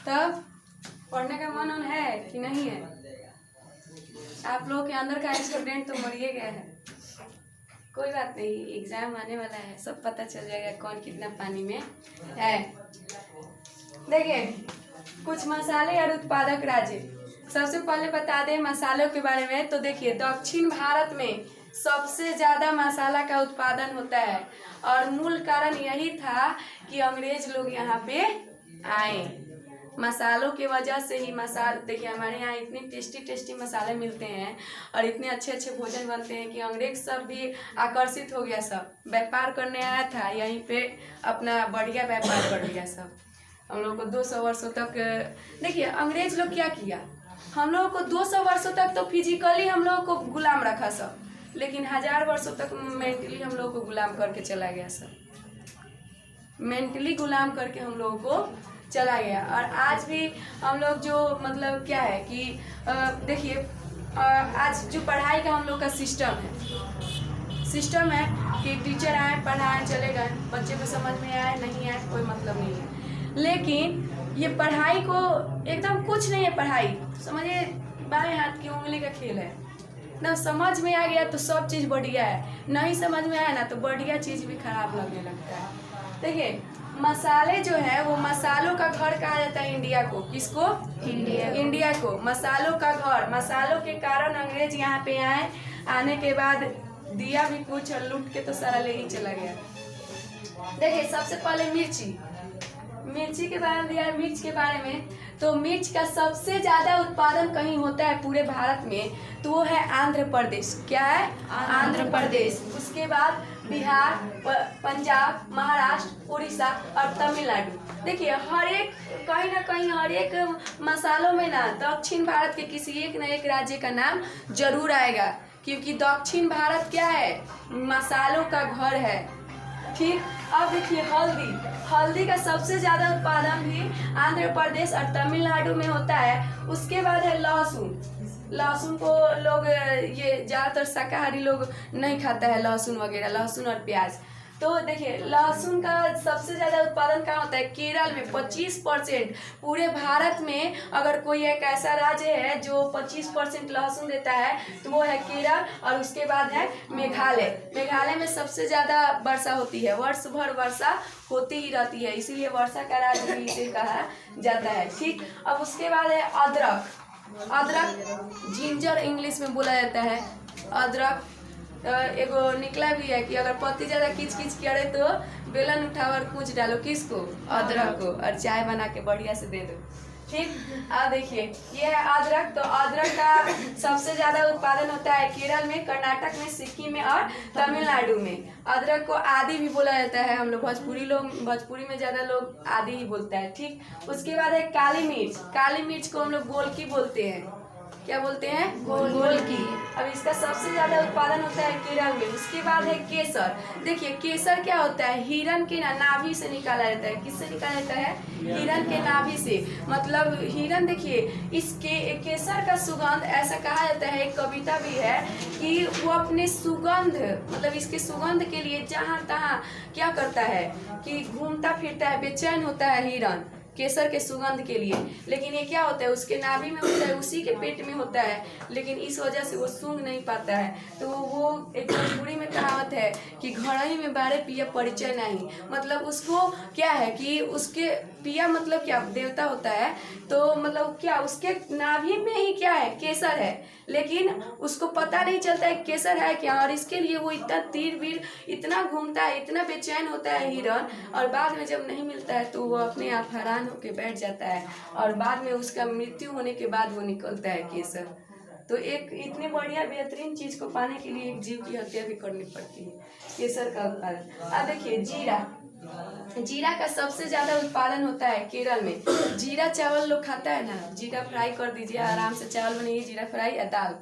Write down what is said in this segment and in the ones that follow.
तब पढ़ने का मन है कि नहीं है? आप लोगों के अंदर का स्टूडेंट तो मरिए गया है। कोई बात नहीं, एग्जाम आने वाला है, सब पता चल जाएगा कौन कितना पानी में है। देखिए कुछ मसाले और उत्पादक राज्य। सबसे पहले बता दें मसालों के बारे में। तो देखिए दक्षिण भारत में सबसे ज़्यादा मसाला का उत्पादन होता है और मूल कारण यही था कि अंग्रेज लोग यहाँ पे आए। मसालों की वजह से ही देखिए हमारे यहाँ इतने टेस्टी टेस्टी मसाले मिलते हैं और इतने अच्छे अच्छे भोजन बनते हैं कि अंग्रेज सब भी आकर्षित हो गया। सब व्यापार करने आया था, यहीं पे अपना बढ़िया व्यापार कर लिया सब। हम लोग को 200 वर्षों तक देखिए अंग्रेज लोग क्या किया, हम लोगों को 200 वर्षों तक तो फिजिकली हम लोगों को गुलाम रखा सब, लेकिन 1000 वर्षों तक मेंटली हम लोगों को गुलाम करके चला गया सब। मेंटली गुलाम करके हम लोगों को चला गया। और आज भी हम लोग जो मतलब क्या है कि देखिए आज जो पढ़ाई का हम लोग का सिस्टम है कि टीचर आए पढ़ाएं चले गए, बच्चे को समझ में आए नहीं आए कोई मतलब नहीं है। लेकिन ये पढ़ाई को एकदम कुछ नहीं है। पढ़ाई समझिए बाएं हाथ की उंगली का खेल है ना। समझ में आ गया तो सब चीज़ बढ़िया है, नहीं समझ में आया ना तो बढ़िया चीज़ भी खराब लगने लगता है। देखिए मसाले जो है वो मसालों का घर कहा जाता है इंडिया को। किसको? इंडिया को मसालों का घर। मसालों के कारण अंग्रेज यहाँ पे आए, आने के बाद दिया भी कुछ और लूट के तो सारा ले ही चला गया। देखिए सबसे पहले मिर्ची के बारे में दिया है। मिर्च के बारे में तो मिर्च का सबसे ज़्यादा उत्पादन कहीं होता है पूरे भारत में तो वो है आंध्र प्रदेश। क्या है? आंध्र प्रदेश। उसके बाद बिहार, पंजाब, महाराष्ट्र, उड़ीसा और तमिलनाडु। देखिए हर एक कहीं ना कहीं हर एक मसालों में ना दक्षिण भारत के किसी एक न एक राज्य का नाम जरूर आएगा, क्योंकि दक्षिण भारत क्या है? मसालों का घर है। ठीक। अब देखिए हल्दी का सबसे ज़्यादा उत्पादन भी आंध्र प्रदेश और तमिलनाडु में होता है। उसके बाद है लहसुन को लोग ये ज़्यादातर शाकाहारी लोग नहीं खाता है, लहसुन वगैरह, लहसुन और प्याज। तो देखिए लहसुन का सबसे ज़्यादा उत्पादन कहाँ होता है? केरल में 25%। पूरे भारत में अगर कोई एक ऐसा राज्य है जो 25% लहसुन देता है तो वो है केरल। और उसके बाद है मेघालय में सबसे ज़्यादा वर्षा होती है, वर्ष भर वर्षा होती ही रहती है, इसीलिए वर्षा का राज्य भी इसे कहा जाता है। ठीक। अब उसके बाद है अदरक जिंजर इंग्लिश में बोला जाता है। अदरक एगो निकला भी है कि अगर पत्ती ज़्यादा किच करे तो बेलन उठाओ और कूच डालो। किसको? अदरक को, और चाय बना के बढ़िया से दे दो। ठीक। अब देखिए ये है अदरक। तो अदरक का सबसे ज़्यादा उत्पादन होता है केरल में, कर्नाटक में, सिक्किम में और तमिलनाडु में। अदरक को आदि भी बोला जाता है। हम लोग भोजपुरी में ज़्यादा लोग आदि ही बोलता है। ठीक। उसके बाद है काली मिर्च को हम लोग गोलकी बोलते हैं। क्या बोलते हैं? गोलकी। अब इसका सबसे ज्यादा उत्पादन होता है केरल में। उसके बाद है केसर। देखिए केसर क्या होता है? हिरन के नाभि से निकाला जाता है। किससे निकाला जाता है? हिरन के नाभि से। मतलब हिरन, देखिए इसके केसर का सुगंध, ऐसा कहा जाता है, एक कविता भी है कि वो अपने सुगंध मतलब इसके सुगंध के लिए जहाँ तहाँ क्या करता है कि घूमता फिरता है, बेचैन होता है हिरन केसर के सुगंध के लिए। लेकिन ये क्या होता है? उसके नाभि में होता है, उसी के पेट में होता है, लेकिन इस वजह से वो सूंघ नहीं पाता है। तो वो एक भोजपुरी में कहावत है कि घड़ई में बारे पिया परिचय नहीं। मतलब उसको क्या है कि उसके पिया मतलब क्या? देवता होता है। तो मतलब क्या उसके नाभि में ही क्या है? केसर है, लेकिन उसको पता नहीं चलता है केसर है क्या। और इसके लिए वो इतना तीर बीर इतना घूमता है, इतना बेचैन होता है हिरन, और बाद में जब नहीं मिलता है तो वो अपने आप हैरान होकर बैठ जाता है, और बाद में उसका मृत्यु होने के बाद वो निकलता है केसर। तो एक इतनी बढ़िया बेहतरीन चीज को पाने के लिए एक जीव की हत्या भी करनी पड़ती है, केसर का उत्पादन। अब देखिए जीरा का सबसे ज्यादा उत्पादन होता है केरल में। जीरा चावल लोग खाता है ना, जीरा फ्राई कर दीजिए, आराम से चावल बनाइए, जीरा फ्राई या दाल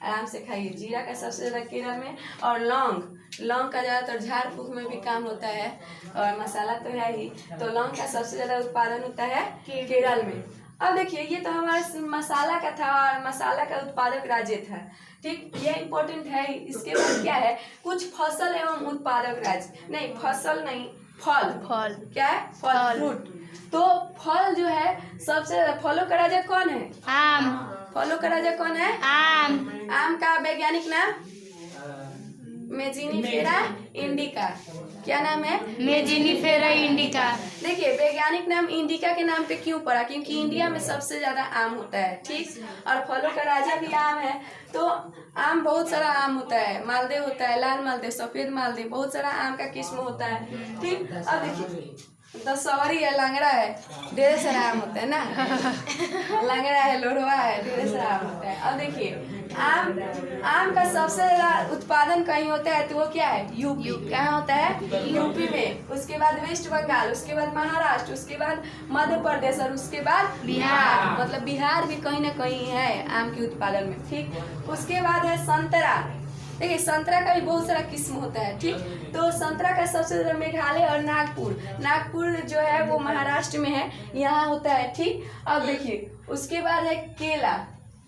आराम से खाइए। जीरा का सबसे ज्यादा केरल में। और लौंग का ज़्यादातर झाड़ फूँक में भी काम होता है, और मसाला तो है ही। तो लौंग का सबसे ज़्यादा उत्पादन होता है केरल में। अब देखिए ये तो हमारा मसाला का था और मसाला का उत्पादक राज्य था। ठीक, ये इम्पोर्टेंट है। इसके बाद क्या है? कुछ फसल एवं उत्पादक राज्य। नहीं, फसल नहीं, फल। फल। क्या है? फल, फ्रूट। तो फल जो है सबसे ज्यादा, फलों का राजा कौन है? आम। फलों का राजा कौन है? आम। आम का वैज्ञानिक नाम? मेजिनीफेरा इंडिका। क्या नाम है? मेजिनीफेरा इंडिका। देखिए वैज्ञानिक नाम इंडिका के नाम पे क्यों पड़ा? क्योंकि इंडिया में सबसे ज्यादा आम होता है, ठीक। और फलों का राजा भी आम है। तो आम, बहुत सारा आम होता है, मालदेव होता है, लाल मालदेव, सफेद मालदेव, बहुत सारा आम का किस्म होता है, ठीक। अब देखिए दशहरी है, लंगड़ा है, ढेर सारा आम होता है ना। लंगड़ा है, लोढ़वा है, ढेर सारा आम होता है। अब देखिए आम का सबसे ज्यादा उत्पादन कहीं होता है तो वो क्या है? यूपी। कहाँ होता है? यूपी में। उसके बाद वेस्ट बंगाल, उसके बाद महाराष्ट्र, उसके बाद मध्य प्रदेश और उसके बाद बिहार। मतलब बिहार भी कहीं ना कहीं है आम के उत्पादन में, ठीक। उसके बाद है संतरा। देखिए संतरा का भी बहुत सारा किस्म होता है, ठीक। तो संतरा का सबसे ज्यादा मेघालय और नागपुर जो है वो महाराष्ट्र में है, यहाँ होता है, ठीक। अब देखिए उसके बाद है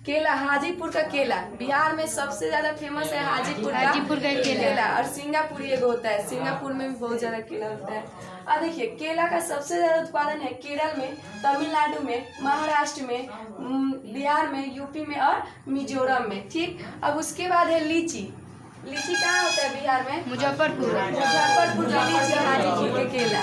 केला, हाजीपुर का केला। बिहार में सबसे ज्यादा फेमस है हाजीपुर का केला। और सिंगापुर एगो होता है, सिंगापुर में भी बहुत ज्यादा केला होता है। अब देखिए केला का सबसे ज्यादा उत्पादन है केरल में, तमिलनाडु में, महाराष्ट्र में, बिहार में, यूपी में और मिजोरम में, ठीक। अब उसके बाद है लीची कहाँ होता है बिहार में? मुजफ्फरपुर की लीची, हाजीपुर के केला।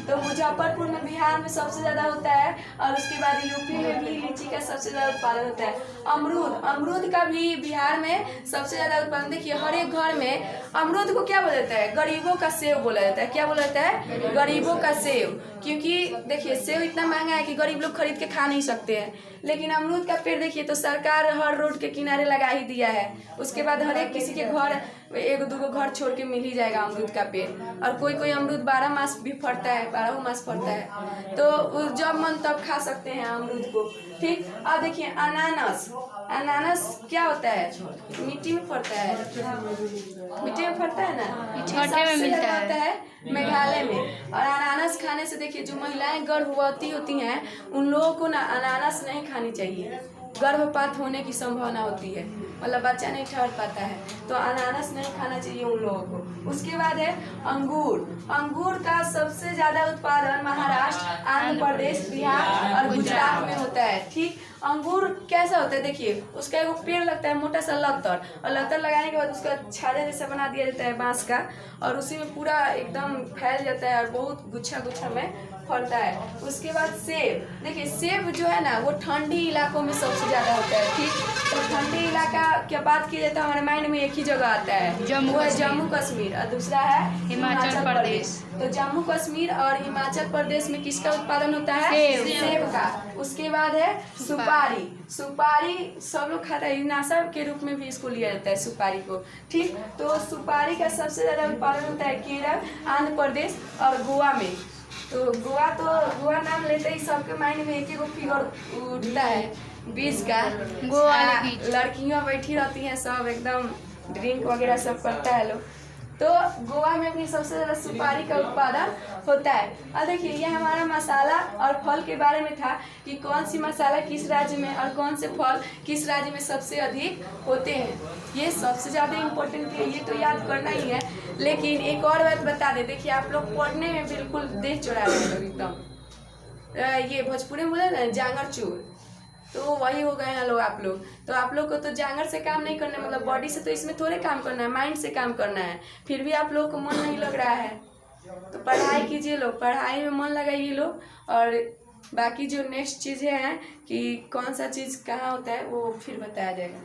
तो मुजफ्फरपुर में बिहार में सबसे ज्यादा होता है। और उसके बाद यूपी में भी लीची का सबसे ज्यादा उत्पादन होता है। अमरूद का भी बिहार में सबसे ज्यादा उत्पादन। देखिए हर एक घर में अमरूद को क्या बोला जाता है? गरीबों का सेव बोला जाता है। क्या बोला जाता है? गरीबों का सेव। क्योंकि देखिए सेव इतना महंगा है कि गरीब लोग खरीद के खा नहीं सकते हैं। लेकिन अमरूद का पेड़ देखिए तो सरकार हर रोड के किनारे लगा ही दिया है। उसके बाद हर एक किसी के घर एगो दूगो घर छोड़ के मिल ही जाएगा अमरूद का पेड़। और कोई अमरूद 12 मास भी फरता है, 12 मास फरता है। तो जब मन तब खा सकते हैं अमरूद को, ठीक। अब देखिए अनानास क्या होता है? मिट्टी में फरता है, मिट्टी में फरता है ना, छोटे में मिलता है मेघालय में। और अनानास खाने से देखिए जो महिलाएं गर्भवती होती हैं उन लोगों को ना अनानास नहीं खानी चाहिए, गर्भपात होने की संभावना होती है, मतलब बच्चा नहीं ठहर पाता है। तो अनानास नहीं खाना चाहिए उन लोगों को। उसके बाद है अंगूर का सबसे ज्यादा उत्पादन महाराष्ट्र, आंध्र प्रदेश, बिहार और गुजरात में होता है, ठीक। अंगूर कैसा होता है? देखिए उसका एक पेड़ लगता है मोटा सा लत्तर, और लत्तर लगाने के बाद उसका छाजा जैसा बना दिया जाता है बांस का, और उसी में पूरा एकदम फैल जाता है और बहुत गुच्छा में फलता है। उसके बाद सेब। देखिए सेब जो है ना वो ठंडी इलाकों में सबसे ज्यादा होता है, ठीक। तो ठंडी इलाका की बात की जाए तो हमारे माइंड में एक ही जगह आता है, जम्मू कश्मीर, और दूसरा है हिमाचल प्रदेश। तो जम्मू कश्मीर और हिमाचल प्रदेश में किसका उत्पादन होता है? सेब का। उसके बाद है सुपारी सब लोग खाता है, नाशा के रूप में भी इसको लिया जाता है सुपारी को, ठीक। तो सुपारी का सबसे ज्यादा उत्पादन होता है केरल, आंध्र प्रदेश और गोवा में। तो गोवा नाम लेते ही सबके माइंड में एक फिगर उठता है बीच का, गोवा। लड़कियां बैठी रहती हैं सब एकदम ड्रिंक वगैरह सब करता है लोग। तो गोवा में भी सबसे ज्यादा सुपारी का उत्पादन होता है। और देखिए ये हमारा मसाला और फल के बारे में था कि कौन सी मसाला किस राज्य में और कौन से फल किस राज्य में सबसे अधिक होते हैं। ये सबसे ज़्यादा इम्पोर्टेंट है, ये तो याद करना ही है। लेकिन एक और बात बता दें, देखिए आप लोग पढ़ने में बिल्कुल देह चुरा रहे हैं एकदम। ये भोजपुरी में बोले ना जांगर चूर, तो वही हो गए हैं आप लोग। तो आप लोग को तो जांगर से काम नहीं करना है, मतलब बॉडी से तो इसमें थोड़े काम करना है, माइंड से काम करना है। फिर भी आप लोग को मन नहीं लग रहा है तो पढ़ाई कीजिए लोग, पढ़ाई में मन लगाइए लोग। और बाकी जो नेक्स्ट चीज़ें हैं कि कौन सा चीज़ कहाँ होता है वो फिर बताया जाएगा।